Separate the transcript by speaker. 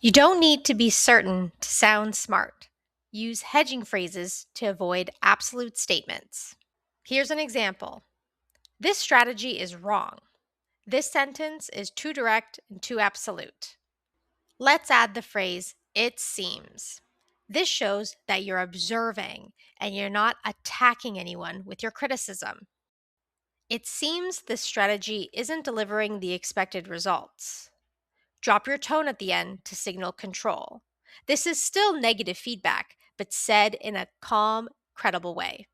Speaker 1: You don't need to be certain to sound smart. Use hedging phrases to avoid absolute statements. Here's an example. This strategy is wrong. This sentence is too direct and too absolute. Let's add the phrase, it seems. This shows that you're observing and you're not attacking anyone with your criticism. It seems this strategy isn't delivering the expected results. Drop your tone at the end to signal control. This is still negative feedback, but said in a calm, credible way.